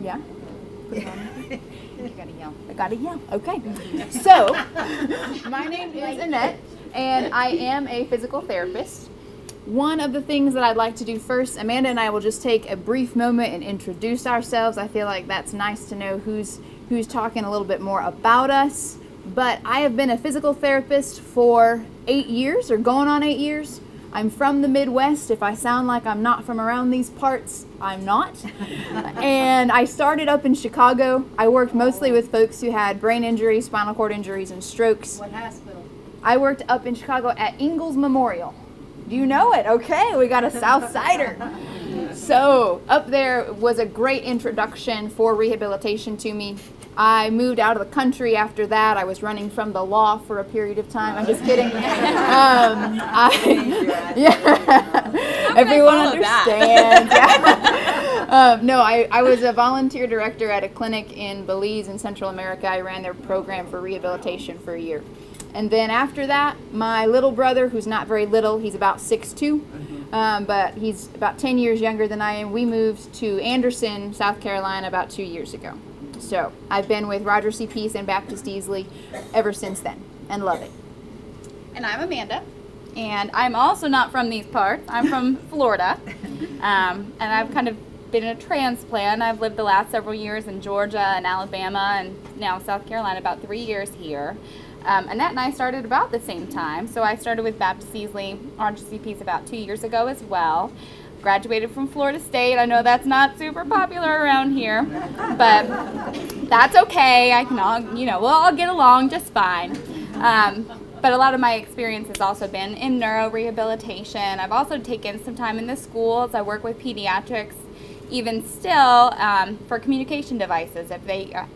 Yeah? Put it on. You gotta yell. I gotta yell. Okay. So, my name is Annette, and I am a physical therapist. One of the things that I'd like to do first, Amanda and I will just take a brief moment and introduce ourselves. I feel like that's nice to know who's talking a little bit more about us. But I have been a physical therapist for 8 years, or going on 8 years. I'm from the Midwest. If I sound like I'm not from around these parts, I'm not. And I started up in Chicago. I worked mostly with folks who had brain injuries, spinal cord injuries, and strokes. What hospital? I worked up in Chicago at Ingalls Memorial. Do you know it? Okay, we got a South Sider. So up there was a great introduction for rehabilitation to me. I moved out of the country after that. I was running from the law for a period of time. I'm just kidding. Everyone understands. Yeah. No, I was a volunteer director at a clinic in Belize in Central America. I ran their program for rehabilitation for a year. And then after that, my little brother, who's not very little, he's about 6'2", but he's about 10 years younger than I am. We moved to Anderson, South Carolina about 2 years ago. So I've been with Roger C. Peace and Baptist Easley ever since then, and love it. And I'm Amanda, and I'm also not from these parts. I'm from Florida, and I've kind of been a transplant. I've lived the last several years in Georgia and Alabama, and now South Carolina, about 3 years here. Annette and I started about the same time, so I started with Baptist Easley, Roger C. Peace about 2 years ago as well. Graduated from Florida State. I know that's not super popular around here, but that's okay. I can all, we'll all get along just fine. But a lot of my experience has also been in neurorehabilitation. I've also taken some time in the schools. I work with pediatrics, even still, for communication devices if they, are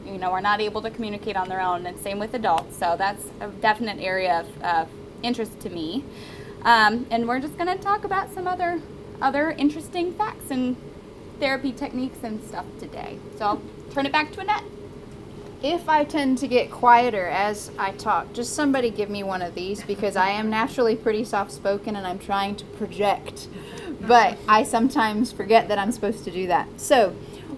not able to communicate on their own, and same with adults. So that's a definite area of interest to me. And we're just going to talk about some other interesting facts and therapy techniques and stuff today. So I'll turn it back to Annette. If I tend to get quieter as I talk, just somebody give me one of these, because I am naturally pretty soft-spoken and I'm trying to project. But I sometimes forget that I'm supposed to do that. So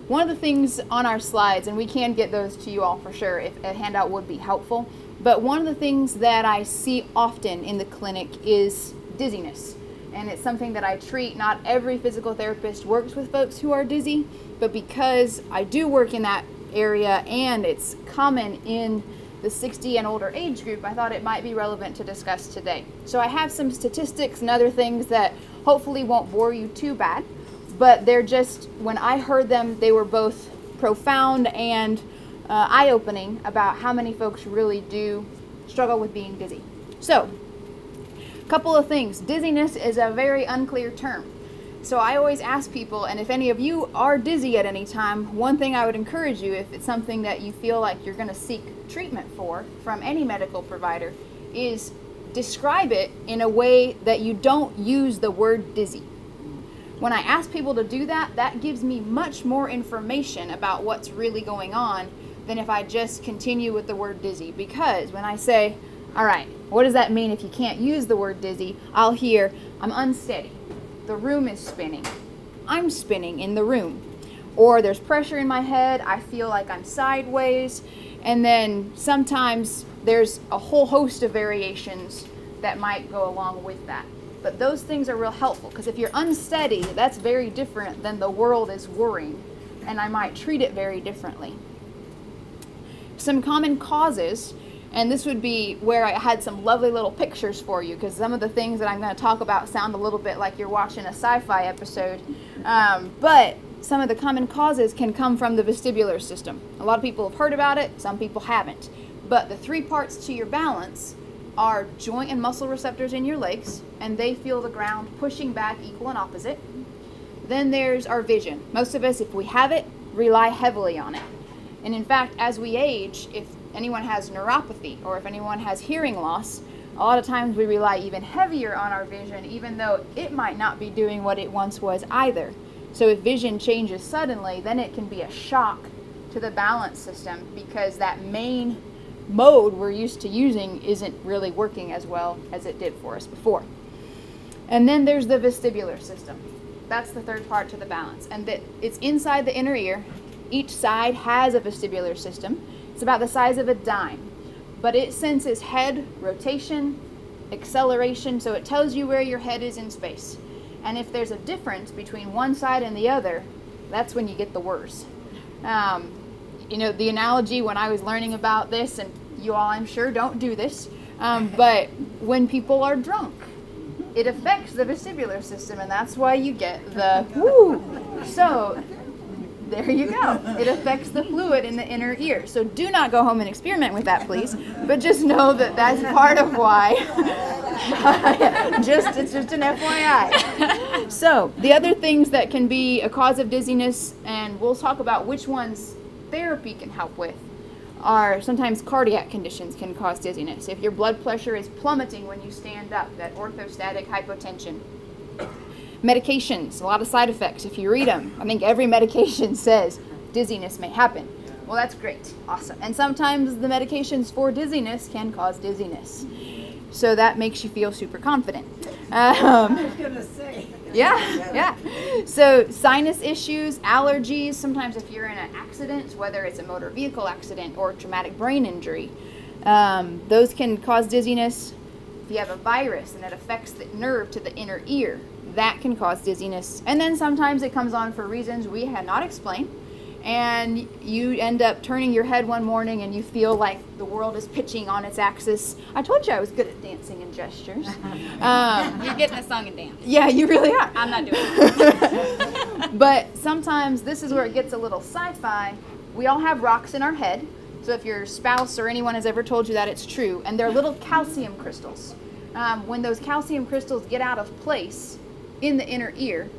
one of the things on our slides, and we can get those to you all for sure if a handout would be helpful, but one of the things that I see often in the clinic is dizziness. And it's something that I treat. Not every physical therapist works with folks who are dizzy, but because I do work in that area and it's common in the 60 and older age group, I thought it might be relevant to discuss today. So I have some statistics and other things that hopefully won't bore you too bad, but they're just, when I heard them, they were both profound and eye-opening about how many folks really do struggle with being dizzy. So, couple of things. Dizziness is a very unclear term. So I always ask people, and if any of you are dizzy at any time, one thing I would encourage you, if it's something that you feel like you're going to seek treatment for from any medical provider, is describe it in a way that you don't use the word dizzy. When I ask people to do that, that gives me much more information about what's really going on than if I just continue with the word dizzy. Because when I say, all right, what does that mean if you can't use the word dizzy? I'll hear, I'm unsteady. The room is spinning. I'm spinning in the room. Or there's pressure in my head. I feel like I'm sideways. And then sometimes there's a whole host of variations that might go along with that. But those things are real helpful, because if you're unsteady, that's very different than the world is worrying. And I might treat it very differently. Some common causes. And this would be where I had some lovely little pictures for you, because some of the things that I'm going to talk about sound a little bit like you're watching a sci-fi episode. But some of the common causes can come from the vestibular system. A lot of people have heard about it, some people haven't. But the 3 parts to your balance are joint and muscle receptors in your legs, and they feel the ground pushing back equal and opposite. Then there's our vision. Most of us, if we have it, rely heavily on it. And in fact, as we age, if anyone has neuropathy or if anyone has hearing loss, a lot of times we rely even heavier on our vision, even though it might not be doing what it once was either. So if vision changes suddenly, then it can be a shock to the balance system, because that main mode we're used to using isn't really working as well as it did for us before. And then there's the vestibular system. That's the 3rd part to the balance, and that it's inside the inner ear. Each side has a vestibular system. It's about the size of a dime, but it senses head rotation, acceleration, so it tells you where your head is in space. And if there's a difference between one side and the other, that's when you get the worst. You know, the analogy when I was learning about this, and you all I'm sure don't do this, but when people are drunk, it affects the vestibular system, and that's why you get the woo. So there you go. It affects the fluid in the inner ear. So do not go home and experiment with that, please. But just know that that's part of why. It's just an FYI. So the other things that can be a cause of dizziness, and we'll talk about which ones therapy can help with, are sometimes cardiac conditions can cause dizziness. If your blood pressure is plummeting when you stand up, that orthostatic hypotension. Medications, a lot of side effects. If you read them, I think every medication says dizziness may happen. Well, that's great. Awesome. And sometimes the medications for dizziness can cause dizziness. So that makes you feel super confident. I was going to say. Yeah. So sinus issues, allergies, sometimes if you're in an accident, whether it's a motor vehicle accident or traumatic brain injury, those can cause dizziness. If you have a virus and it affects the nerve to the inner ear, that can cause dizziness. And then sometimes it comes on for reasons we had not explained, and you end up turning your head one morning and you feel like the world is pitching on its axis. I told you I was good at dancing and gestures. You're getting a song and dance. Yeah, you really are. I'm not doing it. But sometimes this is where it gets a little sci-fi. We all have rocks in our head. So if your spouse or anyone has ever told you that, it's true. And they're little calcium crystals. When those calcium crystals get out of place in the inner ear,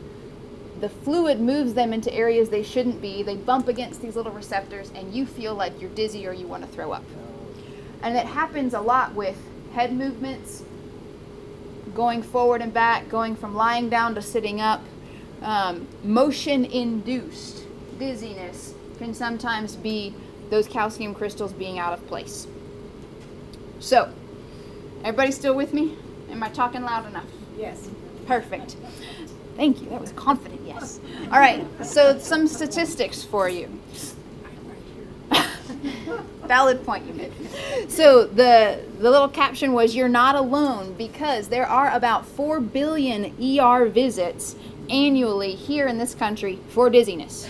the fluid moves them into areas they shouldn't be. They bump against these little receptors, and you feel like you're dizzy or you want to throw up. And it happens a lot with head movements, going forward and back, going from lying down to sitting up. Motion-induced dizziness can sometimes be those calcium crystals being out of place. So, everybody still with me? Am I talking loud enough? Yes. Perfect. Thank you. That was confident, yes. All right, so some statistics for you. Valid point you made. So the little caption was, you're not alone, because there are about 4 billion ER visits annually here in this country for dizziness.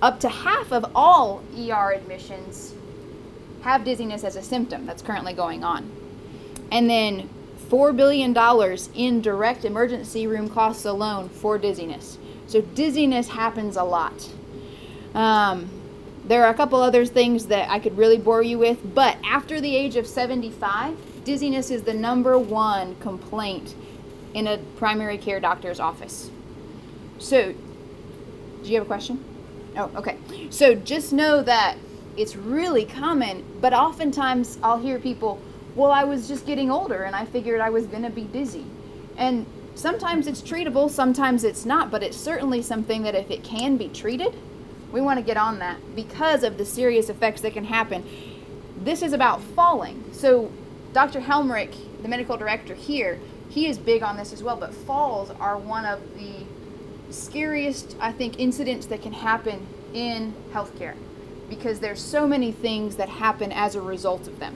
Up to half of all ER admissions have dizziness as a symptom. That's currently going on. And then $4 billion in direct emergency room costs alone for dizziness. So dizziness happens a lot. There are a couple other things that I could really bore you with, but after the age of 75, dizziness is the #1 complaint in a primary care doctor's office. So, do you have a question? Oh, okay. So just know that it's really common, but oftentimes I'll hear people, well, I was just getting older and I figured I was going to be dizzy. And sometimes it's treatable, sometimes it's not, but it's certainly something that if it can be treated, we want to get on that because of the serious effects that can happen. This is about falling. So Dr. Helmrich, the medical director here, he is big on this as well, but falls are one of the scariest, I think, incidents that can happen in healthcare because there's so many things that happen as a result of them.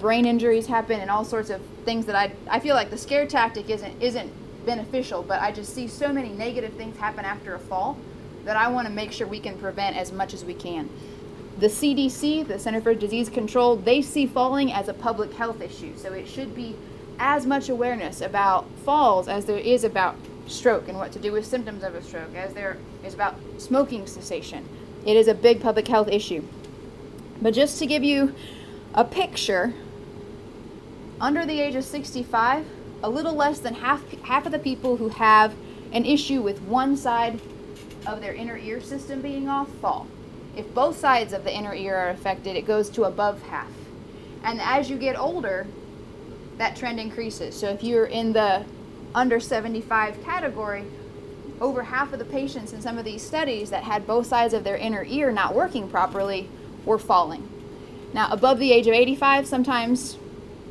Brain injuries happen and all sorts of things that I feel like the scare tactic isn't beneficial, but I just see so many negative things happen after a fall that I want to make sure we can prevent as much as we can. The CDC, the Center for Disease Control, they see falling as a public health issue, so it should be as much awareness about falls as there is about stroke and what to do with symptoms of a stroke, as there is about smoking cessation. It is a big public health issue. But just to give you a picture, under the age of 65, a little less than half of the people who have an issue with one side of their inner ear system being off fall. If both sides of the inner ear are affected, it goes to above half. And as you get older, that trend increases. So if you're in the under 75 category, over half of the patients in some of these studies that had both sides of their inner ear not working properly were falling. Now, above the age of 85, sometimes,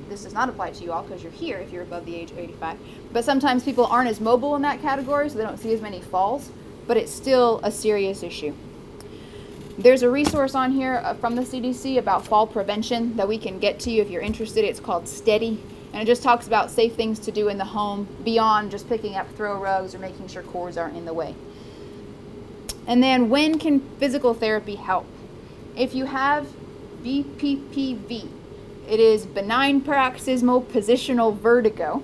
this does not apply to you all because you're here if you're above the age of 85, but sometimes people aren't as mobile in that category, so they don't see as many falls, but it's still a serious issue. There's a resource on here from the CDC about fall prevention that we can get to you if you're interested. It's called Steady, and it just talks about safe things to do in the home beyond just picking up throw rugs or making sure cords aren't in the way. And then when can physical therapy help? If you have BPPV, it is benign paroxysmal positional vertigo,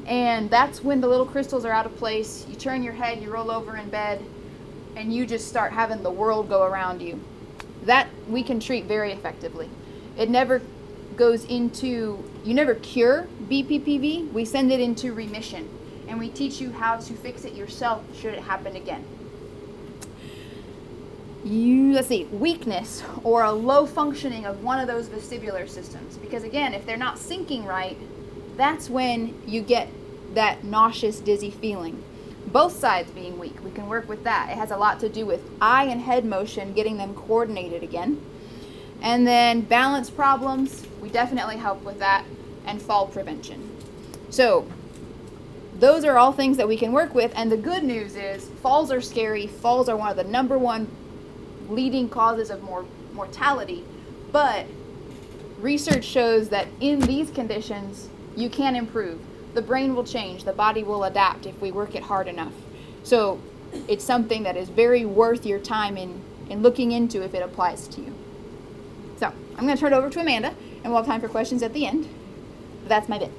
and that's when the little crystals are out of place. You turn your head, you roll over in bed, and you just start having the world go around you. That we can treat very effectively. It never goes into, you never cure BPPV, we send it into remission, and we teach you how to fix it yourself should it happen again. Let's see, weakness or a low functioning of one of those vestibular systems. Because again, if they're not syncing right, that's when you get that nauseous, dizzy feeling. Both sides being weak, we can work with that. It has a lot to do with eye and head motion, getting them coordinated again. And then balance problems, we definitely help with that, and fall prevention. So those are all things that we can work with, and the good news is falls are scary. Falls are one of the #1 leading causes of mortality, but research shows that in these conditions you can improve. The brain will change, the body will adapt if we work it hard enough. So it's something that is very worth your time in looking into if it applies to you. So I'm going to turn it over to Amanda, and we'll have time for questions at the end. But that's my bit.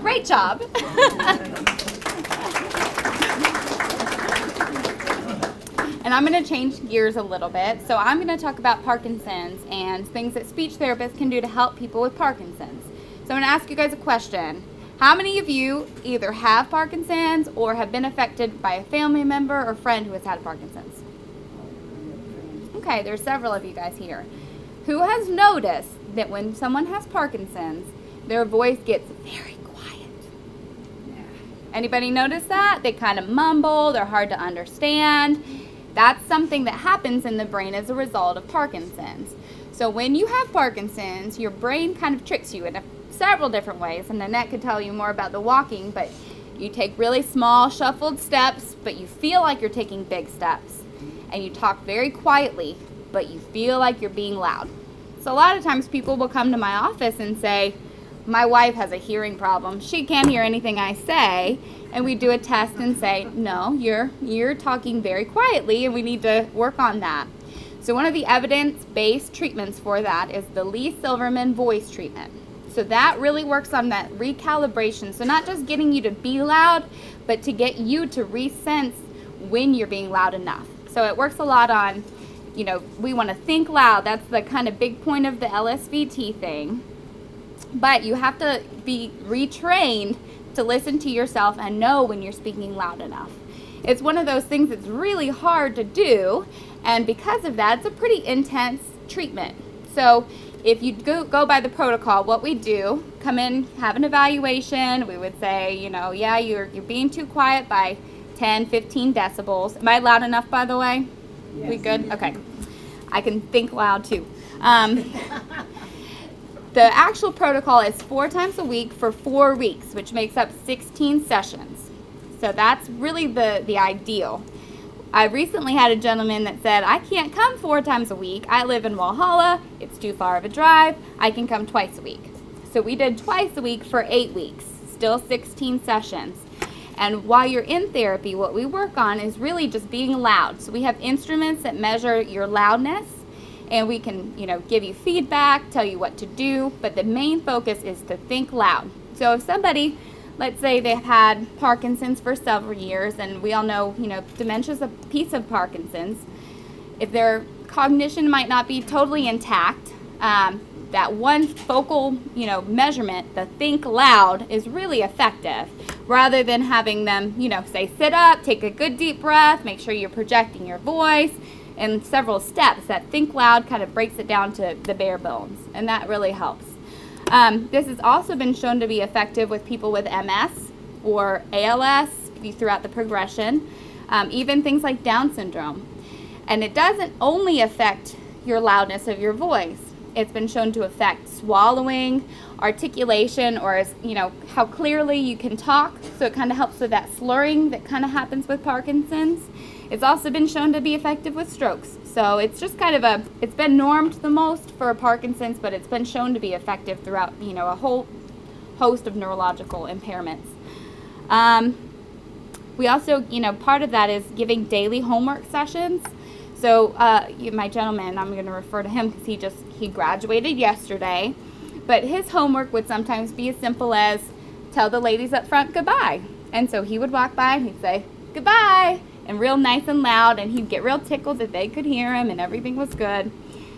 Great job. And I'm going to change gears a little bit. So I'm going to talk about Parkinson's and things that speech therapists can do to help people with Parkinson's. So I'm going to ask you guys a question. How many of you either have Parkinson's or have been affected by a family member or friend who has had Parkinson's? Okay, there's several of you guys here. Who has noticed that when someone has Parkinson's, their voice gets very quiet? Anybody notice that? They kind of mumble, they're hard to understand. That's something that happens in the brain as a result of Parkinson's. So when you have Parkinson's, your brain kind of tricks you in several different ways, and Annette could tell you more about the walking, but you take really small shuffled steps, but you feel like you're taking big steps. And you talk very quietly, but you feel like you're being loud. So a lot of times people will come to my office and say, my wife has a hearing problem. She can't hear anything I say. And we do a test and say, no, you're talking very quietly and we need to work on that. So one of the evidence-based treatments for that is the Lee Silverman voice treatment. So that really works on that recalibration. So not just getting you to be loud, but to get you to resense when you're being loud enough. So it works a lot on, you know, we want to think loud. That's the kind of big point of the LSVT thing. But you have to be retrained to listen to yourself and know when you're speaking loud enough. It's one of those things that's really hard to do, and because of that, it's a pretty intense treatment. So if you go by the protocol, what we do, come in, have an evaluation. We would say, you know, yeah, you're being too quiet by 10, 15 decibels. Am I loud enough, by the way? Yes. We good? Okay. I can think loud too. The actual protocol is 4 times a week for 4 weeks, which makes up 16 sessions. So that's really the ideal. I recently had a gentleman that said, I can't come 4 times a week. I live in Walhalla. It's too far of a drive. I can come twice a week. So we did twice a week for 8 weeks, still 16 sessions. And while you're in therapy, what we work on is really just being loud. So we have instruments that measure your loudness, and we can, you know, give you feedback, tell you what to do, but the main focus is to think loud. So if somebody, let's say they've had Parkinson's for several years, and we all know, you know, dementia is a piece of Parkinson's. If their cognition might not be totally intact, that one focal, you know, measurement, the think loud, is really effective, rather than having them, you know, say sit up, take a good deep breath, make sure you're projecting your voice, and several steps. That think loud kind of breaks it down to the bare bones, and that really helps. This has also been shown to be effective with people with MS or ALS throughout the progression, even things like Down syndrome. And it doesn't only affect your loudness of your voice. It's been shown to affect swallowing, articulation, or as, you know, how clearly you can talk. So it kind of helps with that slurring that kind of happens with Parkinson's. It's also been shown to be effective with strokes. So it's just kind of it's been normed the most for Parkinson's, but it's been shown to be effective throughout, a whole host of neurological impairments. We also, part of that is giving daily homework sessions. So my gentleman, I'm going to refer to him because he graduated yesterday, but his homework would sometimes be as simple as tell the ladies up front goodbye. And so he would walk by and he'd say goodbye, and real nice and loud, and he'd get real tickled that they could hear him and everything was good.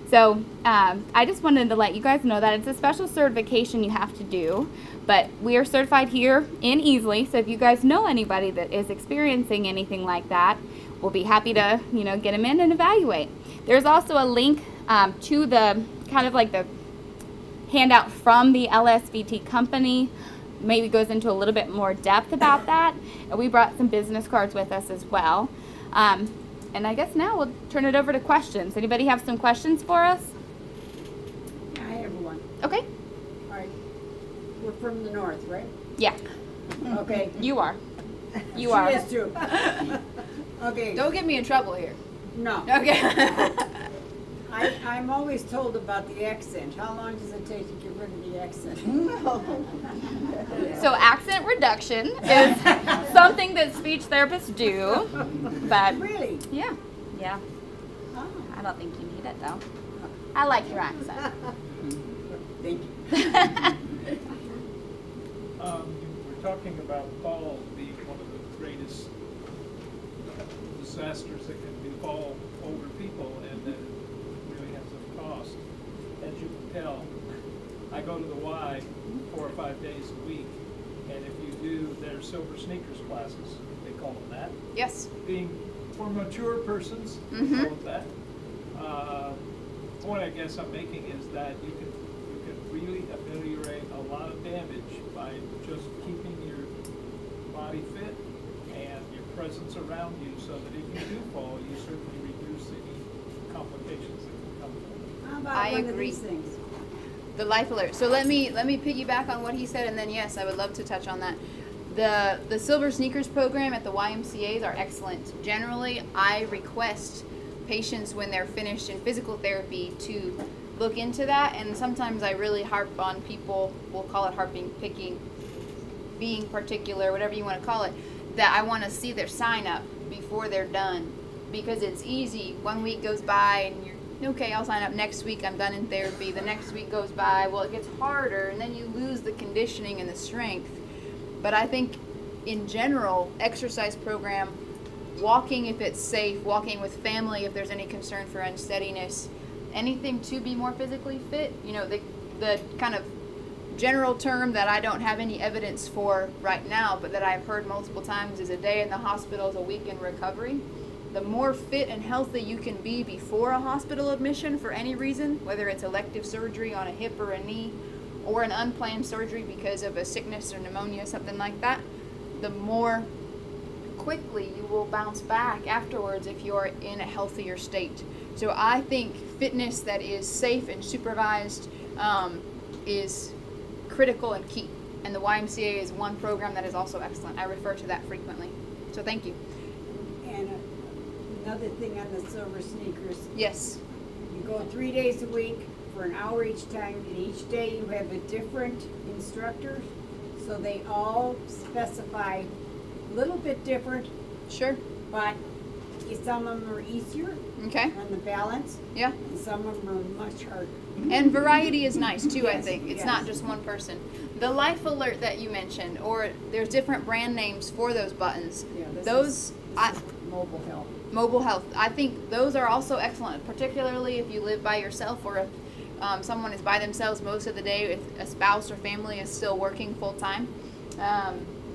So I just wanted to let you guys know that it's a special certification you have to do, but we are certified here in Easley, so if you guys know anybody that is experiencing anything like that, we'll be happy to, get them in and evaluate. There's also a link to the kind of like the handout from the LSVT company. Maybe goes into a little bit more depth about that. And we brought some business cards with us as well. And I guess now we'll turn it over to questions. Anybody have some questions for us? I have one. Okay. All right. We're from the north, right? Yeah. Okay. You are. You are. She is too. Okay. Don't get me in trouble here. No. Okay. I'm always told about the accent. How long does it take to get rid of the accent? So accent reduction is something that speech therapists do. But Really? yeah. Yeah. Oh. I don't think you need it though. I like your accent. Thank you. We're talking about falls being one of the greatest disasters that can befall older people, and that it really has some cost. As you can tell, I go to the Y 4 or 5 days a week, and if you do their silver sneakers classes, they call them that. Yes. Being for mature persons, they call it that. The point I guess I'm making is that you can really ameliorate a lot of damage by just keeping your body fit and your presence around you, so that if you do fall, you certainly reduce any complications that can come from it. How about I one agree. of these things? The life alert. So let me piggyback on what he said, and then yes, I would love to touch on that. The Silver Sneakers program at the YMCA's are excellent. Generally, I request patients when they're finished in physical therapy to look into that, and sometimes I really harp on people, we'll call it harping, picking, being particular, whatever you want to call it, that I want to see their sign up before they're done, because it's easy. 1 week goes by and you're okay, I'll sign up next week, I'm done in therapy. The next week goes by, well, it gets harder, and then you lose the conditioning and the strength. But I think in general, exercise program, walking if it's safe, walking with family if there's any concern for unsteadiness, anything to be more physically fit, the kind of general term that I don't have any evidence for right now, but that I've heard multiple times, is a day in the hospital is a week in recovery. The more fit and healthy you can be before a hospital admission for any reason, whether it's elective surgery on a hip or a knee, or an unplanned surgery because of a sickness or pneumonia, something like that, the more quickly you will bounce back afterwards if you're in a healthier state. So I think fitness that is safe and supervised is critical and key. And the YMCA is one program that is also excellent. I refer to that frequently. So thank you. And another thing on the Silver Sneakers, Yes. you go 3 days a week for an hour each time, and each day you have a different instructor, so they all specify a little bit different, Sure. but some of them are easier Okay. on the balance, Yeah. and some of them are much harder. And variety is nice too, I Yes, think. It's yes. not just one person. The Life Alert that you mentioned, or there's different brand names for those buttons. Yeah, this Those, is mobile health. mobile health, I think those are also excellent, particularly if you live by yourself, or if someone is by themselves most of the day, if a spouse or family is still working full time.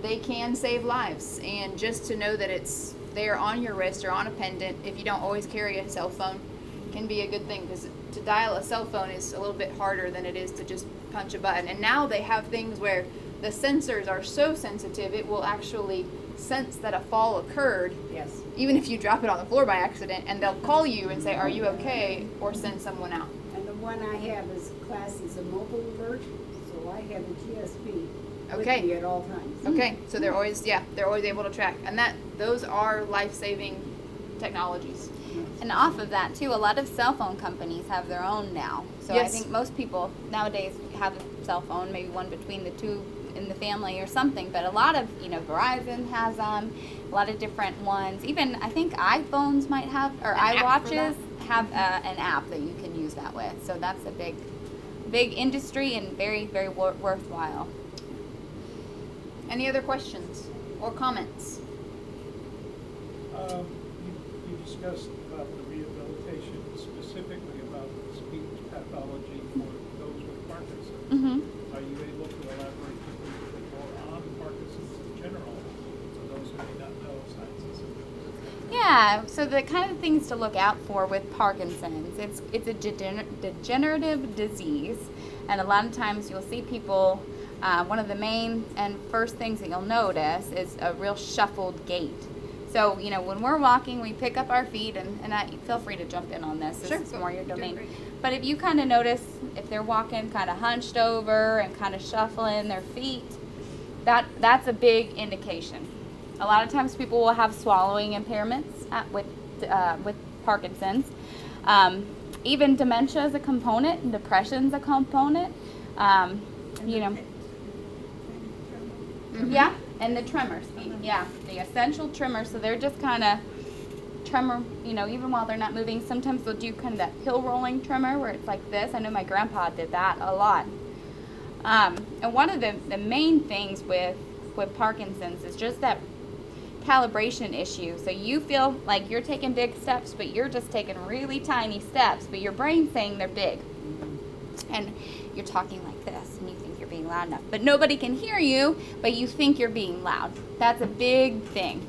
They can save lives, and just to know that it's there on your wrist or on a pendant, if you don't always carry a cell phone, can be a good thing, because to dial a cell phone is a little bit harder than it is to just punch a button. And now they have things where the sensors are so sensitive, it will actually sense that a fall occurred, Yes. even if you drop it on the floor by accident, and they'll call you and say, are you okay, or send someone out. And the one I have is class is a mobile alert, so I have a GSP Okay. with me at all times. Okay, so they're always able to track, and those are life-saving technologies. And off of that too, a lot of cell phone companies have their own now. So I think most people nowadays have a cell phone, maybe one between the two in the family or something. But a lot of, Verizon has them, a lot of different ones. Even I think iPhones might have, or iWatches have an app that you can use that with. So that's a big industry and very, very worthwhile. Any other questions or comments? You discussed about the rehabilitation, specifically about speech pathology for those with Parkinson's. Mm-hmm. Are you able to elaborate a little bit more on Parkinson's in general, for those who may not know signs and symptoms? Yeah, so the kind of things to look out for with Parkinson's, it's a degenerative disease, and a lot of times you'll see people, one of the main and first things that you'll notice is a real shuffled gait. So, when we're walking, we pick up our feet, and feel free to jump in on this. This is more your domain. But if you kind of notice if they're walking kind of hunched over and kind of shuffling their feet, that's a big indication. A lot of times people will have swallowing impairments with Parkinson's. Even dementia is a component, and depression is a component. Yeah, and the tremors. Yeah, the essential tremors. So they're just kind of tremor, even while they're not moving. Sometimes they'll do kind of that hill rolling tremor where it's like this. I know my grandpa did that a lot. And one of the main things with Parkinson's is just that calibration issue. So you feel like you're taking big steps, but you're just taking really tiny steps, but your brain's saying they're big. And you're talking like this, and you think you're being loud enough. But nobody can hear you, but you think you're being loud. That's a big thing.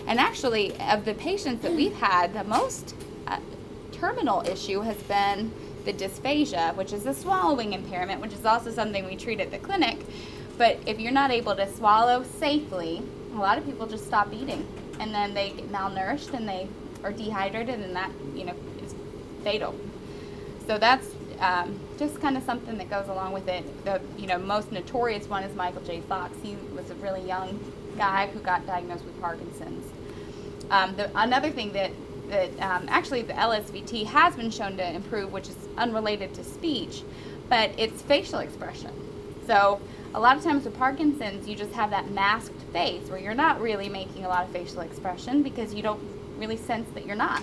And actually, of the patients that we've had, the most terminal issue has been the dysphagia, which is a swallowing impairment, which is also something we treat at the clinic. But if you're not able to swallow safely, a lot of people just stop eating, and then they get malnourished and they are dehydrated, and that is fatal. So that's just kind of something that goes along with it. The most notorious one is Michael J. Fox. He was a really young guy who got diagnosed with Parkinson's. Another thing that actually the LSVT has been shown to improve, which is unrelated to speech, but it's facial expression. So a lot of times with Parkinson's, you just have that masked face where you're not really making a lot of facial expression because you don't really sense that you're not.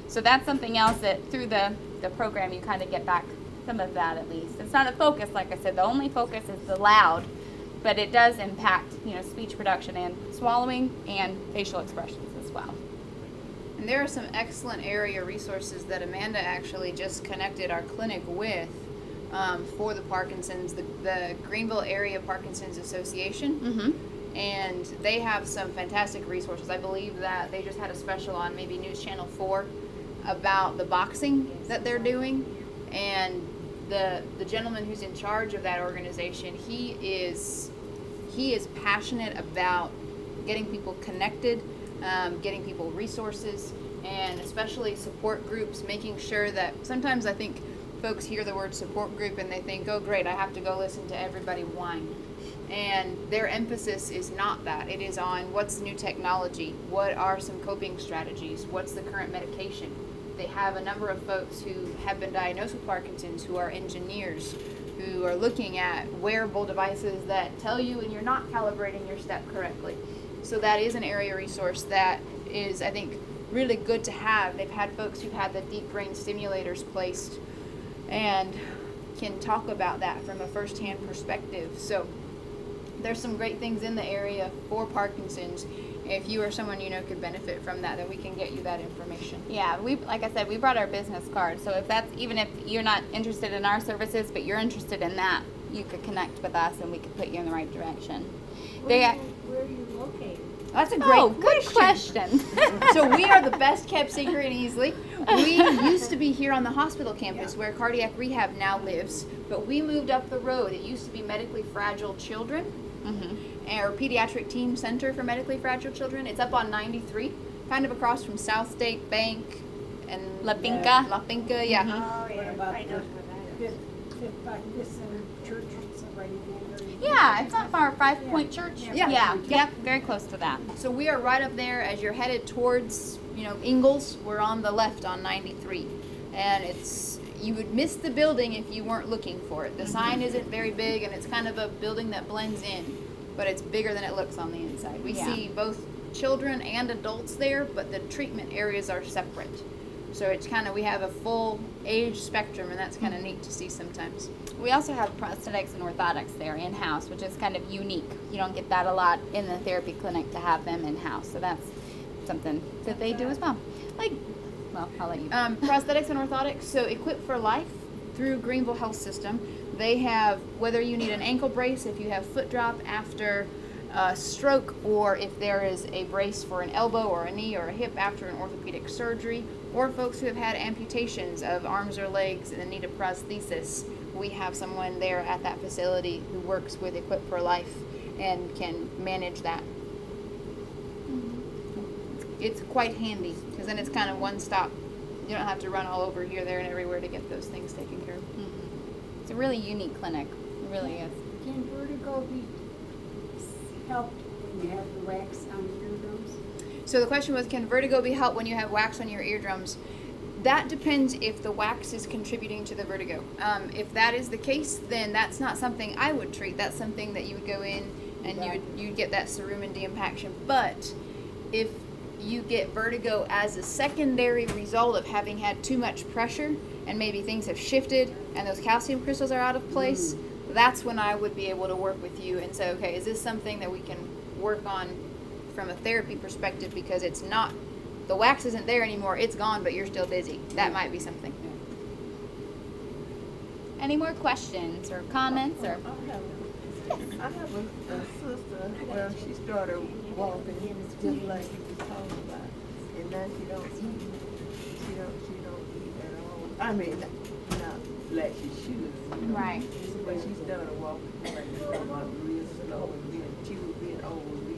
So that's something else that through the program you kind of get back some of that at least. It's not a focus, like I said. The only focus is the loud, but it does impact speech production and swallowing and facial expressions as well. And there are some excellent area resources that Amanda actually just connected our clinic with for the Parkinson's, the Greenville Area Parkinson's Association. Mm-hmm. And they have some fantastic resources. I believe that they just had a special on maybe News Channel 4 about the boxing that they're doing. And the gentleman who's in charge of that organization, he is passionate about getting people connected, getting people resources, and especially support groups, making sure that sometimes I think folks hear the word support group and they think, oh great, I have to go listen to everybody whine. And their emphasis is not that. It is on what's the new technology, what are some coping strategies, what's the current medication. They have a number of folks who have been diagnosed with Parkinson's who are engineers, who are looking at wearable devices that tell you when you're not calibrating your step correctly. So that is an area resource that is, I think, really good to have. They've had folks who've had the deep brain stimulators placed and can talk about that from a first-hand perspective. So there's some great things in the area for Parkinson's. If you or someone you know could benefit from that, then we can get you that information. Yeah, like I said, we brought our business card. So even if you're not interested in our services, but you're interested in that, you could connect with us and we could put you in the right direction. Where are you located? That's a great good question. So we are the best kept secret in Easley. We used to be here on the hospital campus where cardiac rehab now lives, but we moved up the road. It used to be medically fragile children, or pediatric team center for medically fragile children. It's up on 93, kind of across from South State Bank and La Finca. La Finca, yeah. Oh, yeah, about the Fifth Baptist Church or something. right in that area? Yeah, it's not far. 5 Point Church. Yeah. Yeah. Yep. Yep. Very close to that. So we are right up there as you're headed towards, Ingalls. We're on the left on 93. And you would miss the building if you weren't looking for it. The sign isn't very big, and it's kind of a building that blends in, but it's bigger than it looks on the inside. We see both children and adults there, but the treatment areas are separate. So it's we have a full age spectrum, and that's kind of neat to see sometimes. We also have prosthetics and orthotics there in-house, which is kind of unique. You don't get that a lot in the therapy clinic to have them in-house, so that's something that they do as well. Well, I'll let you. Prosthetics and orthotics, so Equip for Life through Greenville Health System. They have, whether you need an ankle brace, if you have foot drop after a stroke, or if there is a brace for an elbow or a knee or a hip after an orthopedic surgery, or folks who have had amputations of arms or legs and need a prosthesis, we have someone there at that facility who works with Equip for Life and can manage that. It's quite handy, because then it's kind of one stop. You don't have to run all over here, there, and everywhere to get those things taken care of. Mm-hmm. It's a really unique clinic. It really is. Can vertigo be helped when you have the wax on your eardrums? So the question was, can vertigo be helped when you have wax on your eardrums? That depends if the wax is contributing to the vertigo. If that is the case, then that's not something I would treat. That's something that you would go in and you'd get that cerumen deimpaction. But if you get vertigo as a secondary result of having had too much pressure and maybe things have shifted and those calcium crystals are out of place, that's when I would be able to work with you and say, okay, is this something that we can work on from a therapy perspective, because it's not, the wax isn't there anymore, it's gone, but you're still dizzy. That might be something. Any more questions or comments? Or I have a sister, well, she started walking just like you was talking about, and now she don't eat at all. I mean, not like she should, Right. But she started walking real slow, and she was being over real.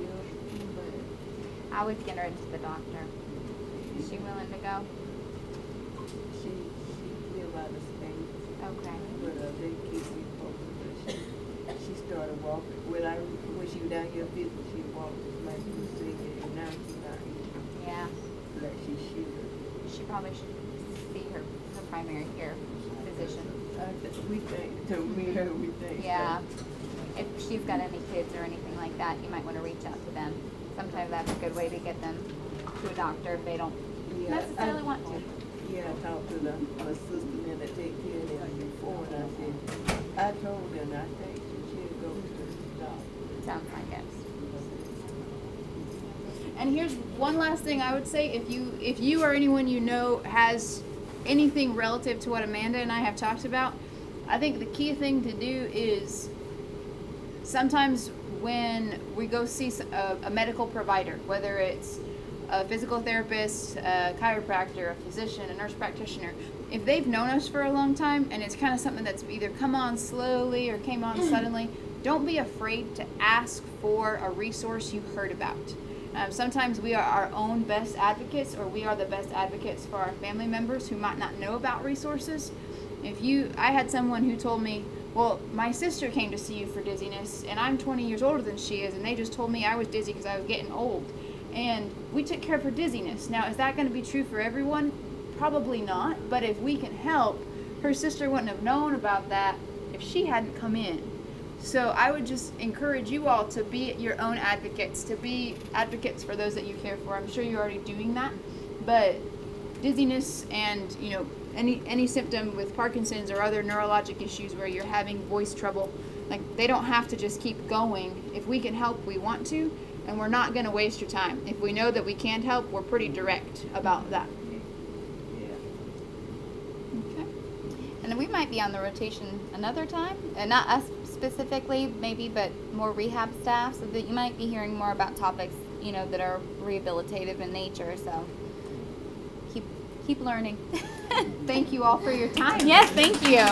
I would get her into the doctor. Is she willing to go? She live out of state, Okay. but they keep me posted. But she started walking. When she was down here visiting, she walked like you were saying, and now she's not eating Yeah. like she should. She probably should see her primary care physician. We think, to me, we think. Yeah. If she's got any kids or anything like that, you might want to reach out to them. Sometimes that's a good way to get them to a doctor if they don't necessarily want to. Yeah, I talked to the assistant that take care of them before, and I told them I think she should go to the doctor. Sounds like it. And here's one last thing I would say. If you or anyone you know has anything relative to what Amanda and I have talked about, I think the key thing to do is sometimes when we go see a medical provider, whether it's a physical therapist, a chiropractor, a physician, a nurse practitioner, if they've known us for a long time and it's kind of something that's either come on slowly or came on suddenly, don't be afraid to ask for a resource you've heard about. Sometimes we are our own best advocates, or we are the best advocates for our family members who might not know about resources. I had someone who told me, well, my sister came to see you for dizziness, and I'm 20 years older than she is, and they just told me I was dizzy because I was getting old. And we took care of her dizziness. Now, is that going to be true for everyone? Probably not, but if we can help, her sister wouldn't have known about that if she hadn't come in. So I would just encourage you all to be your own advocates, to be advocates for those that you care for. I'm sure you're already doing that, but dizziness and, any symptom with Parkinson's or other neurologic issues where you're having voice trouble, they don't have to just keep going. If we can help, we want to, and we're not going to waste your time. If we know that we can't help, we're pretty direct about that. Okay. And we might be on the rotation another time, and not us specifically, maybe, but more rehab staff, so that you might be hearing more about topics, that are rehabilitative in nature. So keep learning. Thank you all for your time. Yes, thank you.